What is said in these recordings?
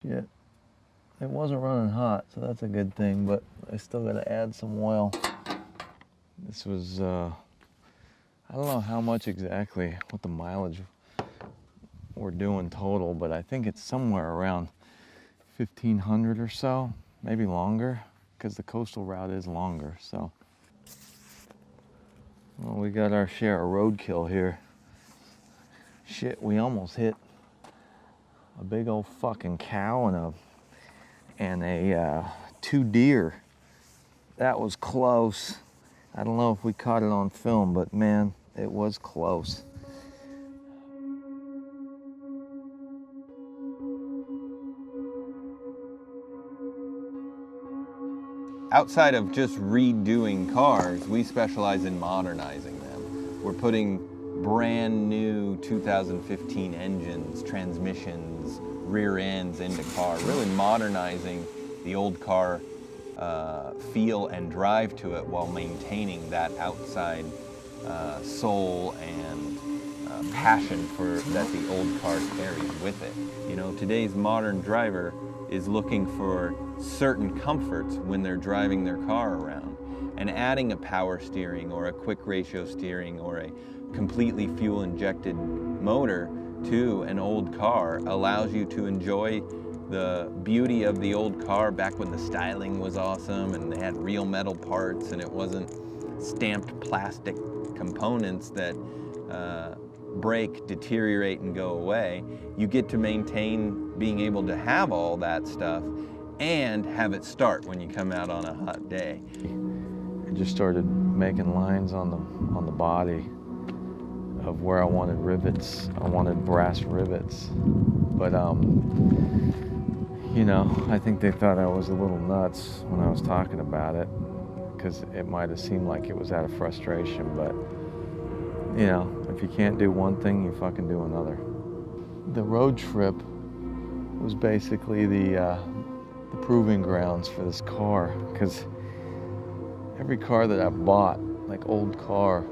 Yeah, it wasn't running hot, so that's a good thing, but I still got to add some oil. This was, I don't know how much exactly, what the mileage we're doing total, but I think it's somewhere around 1,500 or so, maybe longer, because the coastal route is longer, so. Well, we got our share of roadkill here. Shit, we almost hit a big old fucking cow and a 2 deer. That was close. I don't know if we caught it on film, but man, it was close. Outside of just redoing cars, we specialize in modernizing them. We're putting brand new 2015 engines, transmissions, rear ends into car, really modernizing the old car feel and drive to it while maintaining that outside soul and passion that the old car carries with it. You know, today's modern driver is looking for certain comforts when they're driving their car around, and adding a power steering or a quick ratio steering or a completely fuel injected motor to an old car allows you to enjoy the beauty of the old car back when the styling was awesome and they had real metal parts and it wasn't stamped plastic components that break, deteriorate, and go away. You get to maintain being able to have all that stuff and have it start when you come out on a hot day. I just started making lines on the body of where I wanted rivets. I wanted brass rivets, but you know, I think they thought I was a little nuts when I was talking about it, because it might have seemed like it was out of frustration, but you know, if you can't do one thing, you fucking do another. The road trip was basically the proving grounds for this car, because every car that I've bought, like old car,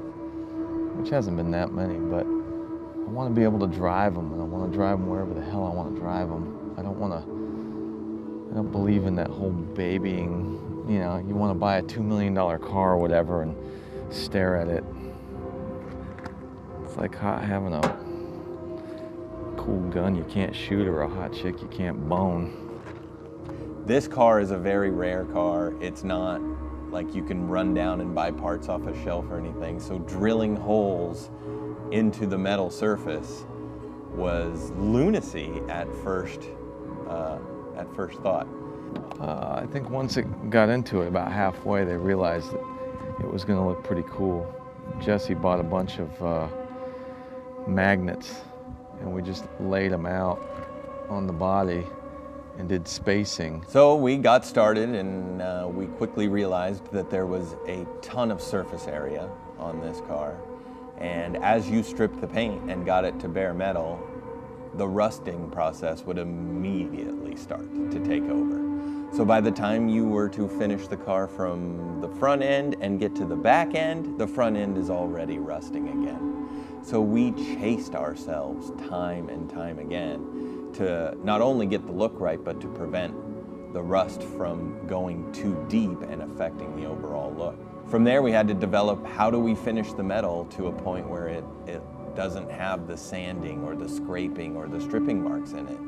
which hasn't been that many, but I want to be able to drive them, and I want to drive them wherever the hell I want to drive them. I don't believe in that whole babying, you know, you want to buy a $2 million car or whatever and stare at it. It's like having a cool gun you can't shoot or a hot chick you can't bone. This car is a very rare car. It's not like you can run down and buy parts off a shelf or anything. So drilling holes into the metal surface was lunacy at first thought. I think once it got into it, about halfway, they realized that it was going to look pretty cool. Jesse bought a bunch of magnets, and we just laid them out on the body and did spacing. So we got started, and we quickly realized that there was a ton of surface area on this car. And as you stripped the paint and got it to bare metal, the rusting process would immediately start to take over. So by the time you were to finish the car from the front end and get to the back end, the front end is already rusting again. So we chased ourselves time and time again to not only get the look right, but to prevent the rust from going too deep and affecting the overall look. From there, we had to develop how do we finish the metal to a point where it doesn't have the sanding or the scraping or the stripping marks in it.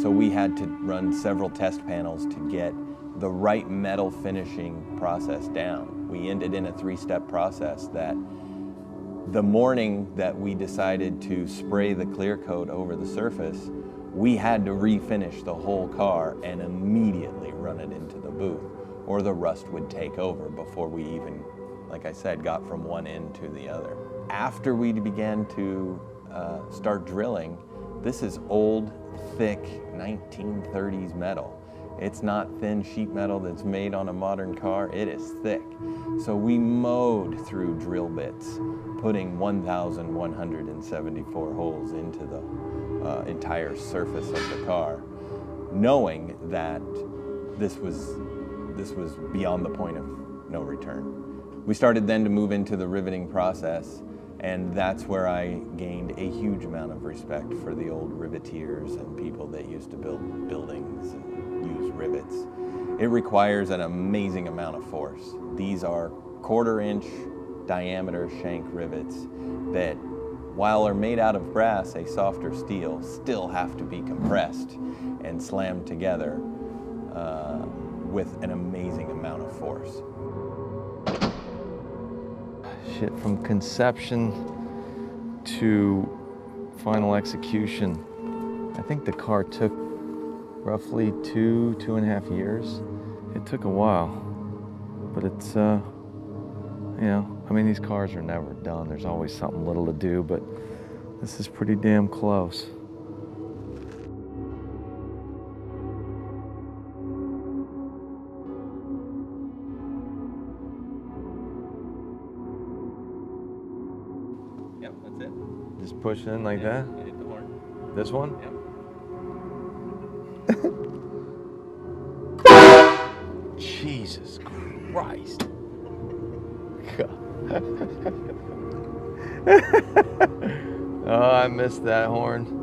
So we had to run several test panels to get the right metal finishing process down. We ended in a 3-step process that the morning that we decided to spray the clear coat over the surface, we had to refinish the whole car and immediately run it into the booth, or the rust would take over before we even, like I said, got from one end to the other. After we began to start drilling, this is old, thick 1930s metal. It's not thin sheet metal that's made on a modern car, it is thick. So we mowed through drill bits, putting 1,174 holes into the entire surface of the car, knowing that this was beyond the point of no return. We started then to move into the riveting process, And that's where I gained a huge amount of respect for the old riveteers and people that used to build buildings and use rivets. It requires an amazing amount of force. These are 1/4-inch diameter shank rivets that, while are made out of brass, a softer steel, still have to be compressed and slammed together with an amazing amount of force. Shit, from conception to final execution, I think the car took roughly 2.5 years. It took a while, but it's, you know, I mean, these cars are never done. There's always something little to do, but this is pretty damn close. Yep, that's it. Just push it in like that? You hit the horn. This one? Yep. Jesus Christ. God. Oh, I missed that horn.